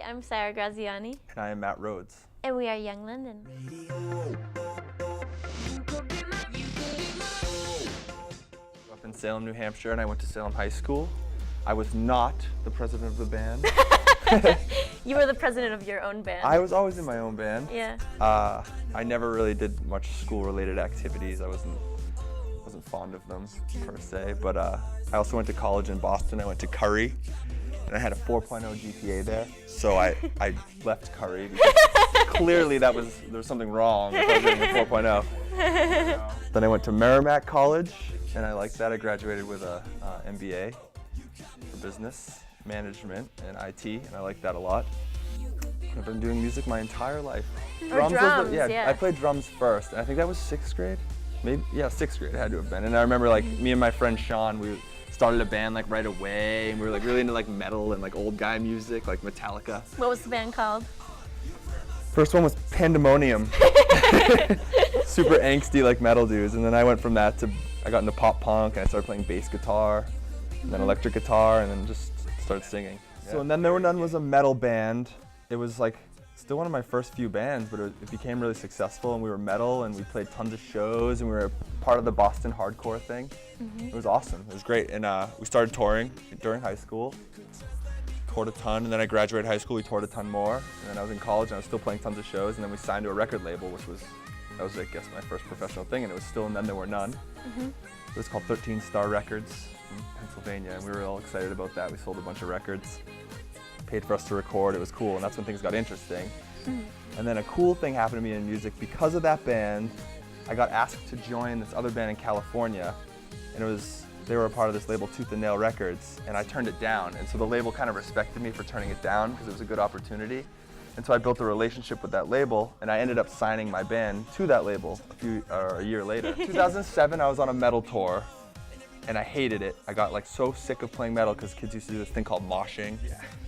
I'm Sarah Graziani. And I am Matt Rhoades. And we are Young London. Up in Salem, New Hampshire, and I went to Salem High School. I was not the president of the band. You were the president of your own band. I was always in my own band. Yeah. I never really did much school-related activities. I wasn't fond of them per se, but I also went to college in Boston. I went to Curry, and I had a 4.0 GPA there. So I left Curry because clearly there was something wrong if I was getting a 4.0. Then I went to Merrimack College, and I liked that. I graduated with a MBA for business management and IT, and I like that a lot. I've been doing music my entire life. Drums, I played drums first, and I think that was 6th grade. Maybe, yeah, 6th grade it had to have been. And I remember like me and my friend Sean, we started a band like right away, and we were like really into like metal and like old guy music, like Metallica. What was the band called? First one was Pandemonium. Super angsty like metal dudes, and then I went from that to, I got into pop punk, and I started playing bass guitar, and then electric guitar, and then just started singing. Yeah. So And Then There Were None was a metal band. It was like still one of my first few bands, but it became really successful, and we were metal, and we played tons of shows, and we were part of the Boston hardcore thing. It was awesome. It was great, and we started touring during high school. Toured a ton, and then I graduated high school. We toured a ton more, and then I was in college, and I was still playing tons of shows, and then we signed to a record label, that was I guess my first professional thing, and it was still And Then There Were None. It was called 13 Star Records in Pennsylvania, and we were all excited about that. We sold a bunch of records, paid for us to record. It was cool, and that's when things got interesting. And then a cool thing happened to me in music. Because of that band, I got asked to join this other band in California, and they were a part of this label, Tooth and Nail Records, and I turned it down. And so the label kind of respected me for turning it down because it was a good opportunity. And so I built a relationship with that label, and I ended up signing my band to that label a year later. 2007, I was on a metal tour, and I hated it. I got like so sick of playing metal because kids used to do this thing called moshing.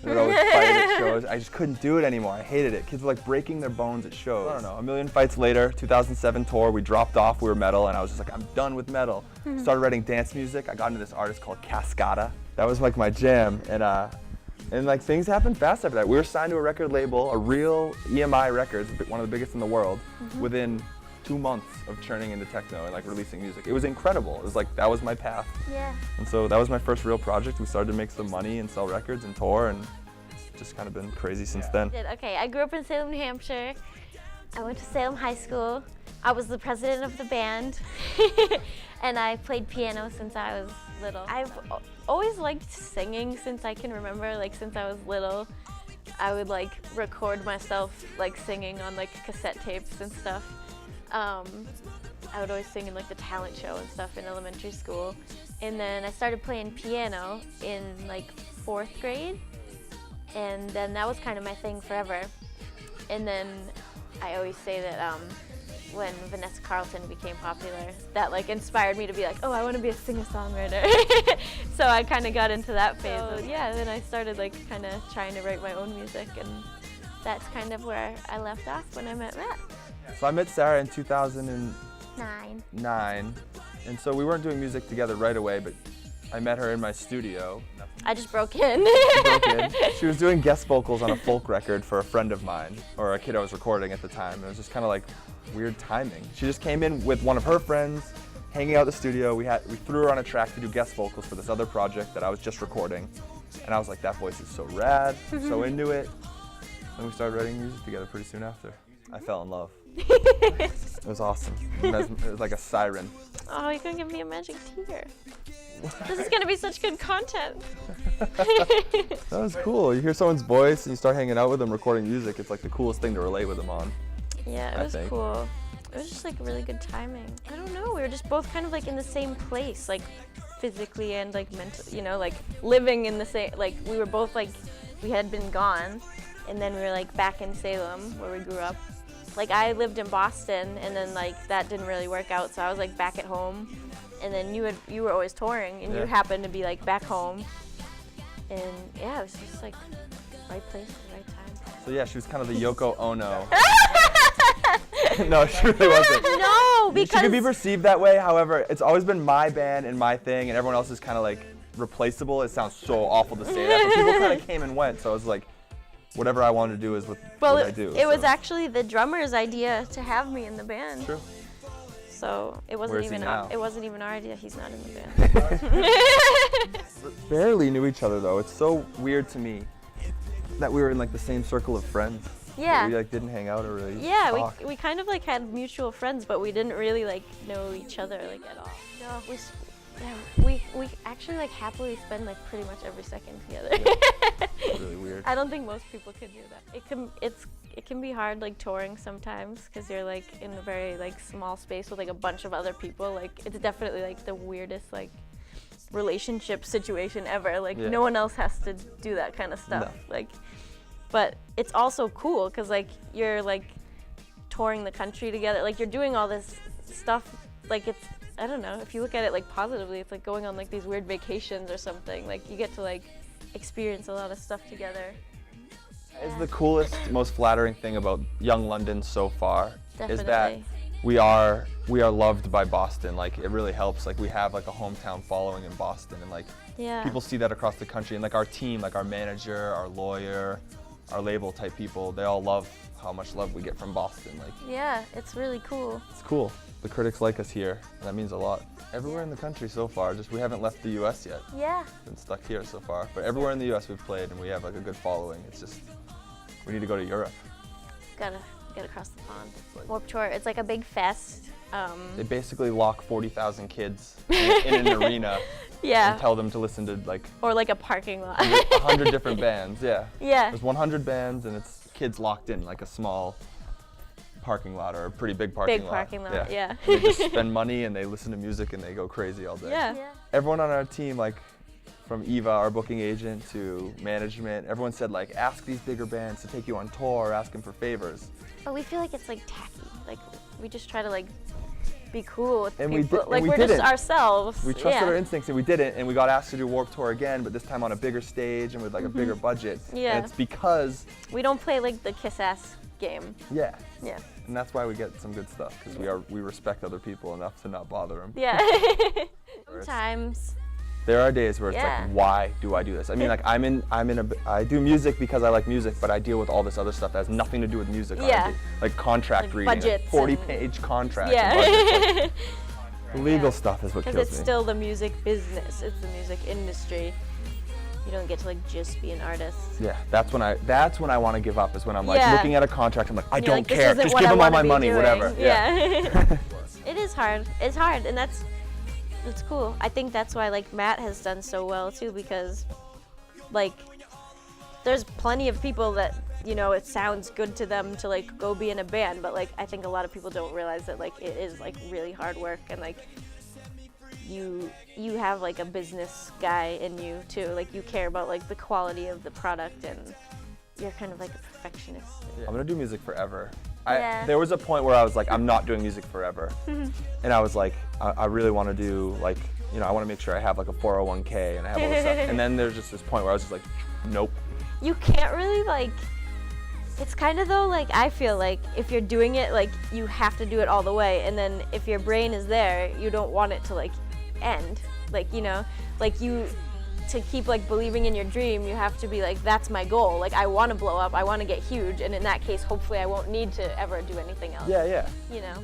They would always fight at shows. I just couldn't do it anymore. I hated it. Kids were like breaking their bones at shows. I don't know, a million fights later, 2007 tour, we dropped off, we were metal, and I was just like, I'm done with metal. Started writing dance music. I got into this artist called Cascada. That was like my jam, and like things happened fast after that. We were signed to a record label, a real EMI Records, one of the biggest in the world, within 2 months of churning into techno and like releasing music. It was incredible. It was like, that was my path. Yeah. And so that was my first real project. We started to make some money and sell records and tour, and it's just kind of been crazy since then. Okay, I grew up in Salem, New Hampshire. I went to Salem High School. I was the president of the band, and I played piano since I was little. I've always liked singing since I can remember, like since I was little. I would like record myself like singing on like cassette tapes and stuff. I would always sing in like the talent show and stuff in elementary school. And then I started playing piano in like 4th grade. And then that was kind of my thing forever. And then I always say that when Vanessa Carlton became popular, that like inspired me to be like, oh, I want to be a singer-songwriter. So I kind of got into that phase. So yeah, then I started like kind of trying to write my own music, and that's kind of where I left off when I met Matt. So I met Sarah in 2009, and so we weren't doing music together right away, but I met her in my studio. I just broke in. She was doing guest vocals on a folk record for a friend of mine, or a kid I was recording at the time. And it was just kind of like weird timing. She just came in with one of her friends, hanging out at the studio. We threw her on a track to do guest vocals for this other project that I was just recording. And I was like, that voice is so rad, so into it. And we started writing music together pretty soon after. I fell in love. It was awesome. It was like a siren. Oh, you're gonna give me a magic tear. This is gonna be such good content. That was cool. You hear someone's voice and you start hanging out with them recording music. It's like the coolest thing to relate with them on. Yeah, it was cool. It was just like really good timing. I don't know, we were just both kind of like in the same place, like physically and like mentally, you know, like living in the same, like we were both like, we had been gone, and then we were like back in Salem where we grew up. Like I lived in Boston, and then like that didn't really work out, so I was like back at home. And then you were always touring, and you happened to be like back home. And yeah, it was just like right place, right time. So yeah, she was kind of the Yoko Ono. No, she really wasn't. No, because she could be perceived that way. However, it's always been my band and my thing, and everyone else is kind of like replaceable. It sounds so awful to say that, but people kind of came and went. So I was like, whatever I wanted to do is what I do. It was actually the drummer's idea to have me in the band. True. So it wasn't Where's he now? it wasn't even our idea. He's not in the band. Barely knew each other though. It's so weird to me that we were in like the same circle of friends. Yeah. We like didn't hang out or really Yeah, talk. we kind of like had mutual friends, but we didn't really like know each other like at all. No, we actually like happily spend like pretty much every second together. Yeah. It's really weird. I don't think most people could do that. It can be hard like touring sometimes because you're like in a very like small space with like a bunch of other people. Like it's definitely like the weirdest like relationship situation ever. Like Yeah. no one else has to do that kind of stuff. No. Like, but it's also cool because like you're like touring the country together. Like you're doing all this stuff. Like it's, I don't know, if you look at it like positively, it's like going on like these weird vacations or something. Like you get to like experience a lot of stuff together. Is the coolest, most flattering thing about Young London so far is that Definitely. we are loved by Boston. Like it really helps. Like we have like a hometown following in Boston, and like Yeah. people see that across the country. And like our team, like our manager, our lawyer, our label type people, they all love how much love we get from Boston. Like Yeah, it's really cool. it's cool. The critics like us here, and that means a lot. Everywhere in the country so far, just we haven't left the U.S. yet. Yeah. Been stuck here so far, but everywhere in the U.S. we've played, and we have like a good following. It's just we need to go to Europe. Gotta get across the pond. like- Warped Tour, it's like a big fest. They basically lock 40,000 kids in an arena Yeah. and tell them to listen to like Or like a parking lot. 100 different bands. Yeah. Yeah. There's 100 bands, and it's kids locked in like a small parking lot or a pretty big parking lot. Big parking lot, yeah. And they just spend money and they listen to music and they go crazy all day. Yeah. Everyone on our team, like from Eva, our booking agent, to management, everyone said like, ask these bigger bands to take you on tour, ask them for favors. But we feel like it's like tacky. Like we just try to like be cool with And we people. did- like and we we're just didn't. ourselves. We trusted yeah. our instincts and we did it, and we got asked to do Warped Tour again, but this time on a bigger stage and with like a bigger budget. Yeah. And it's because, We don't play like the kiss ass game. yeah, Yeah. and that's why we get some good stuff, because we respect other people enough to not bother them. Yeah. Sometimes. There are days where it's Yeah. like, why do I do this? I mean, like I do music because I like music, but I deal with all this other stuff that has nothing to do with music. Yeah. R&B. Like contract Like reading, like budgets 40-page contracts. And budgets. Yeah. The legal stuff is what Because kills it's me. still the music business. It's the music industry. You don't get to like just be an artist. Yeah, that's when I want to give up. Is when I'm like Yeah. looking at a contract. I'm like, I You're don't like, this care. isn't Just what give I them all wanna my be money, doing. whatever. Yeah. It is hard. It's hard, and it's cool. I think that's why like Matt has done so well too, because like there's plenty of people that, you know, it sounds good to them to like go be in a band, but like I think a lot of people don't realize that like it is like really hard work, and like you have like a business guy in you too. Like you care about like the quality of the product, and you're kind of like a perfectionist. I'm gonna do music forever. Yeah. There was a point where I was like, I'm not doing music forever, and I was like, I really want to do like, you know, I want to make sure I have like a 401k and I have all this stuff. And then there's just this point where I was just like, nope. You can't really like, it's kind of though like I feel like if you're doing it, like you have to do it all the way, and then if your brain is there, you don't want it to like end. Like, you know, like you, to keep like believing in your dream, you have to be like, that's my goal. Like I want to blow up, I want to get huge, and in that case, hopefully I won't need to ever do anything else. Yeah, yeah. You know.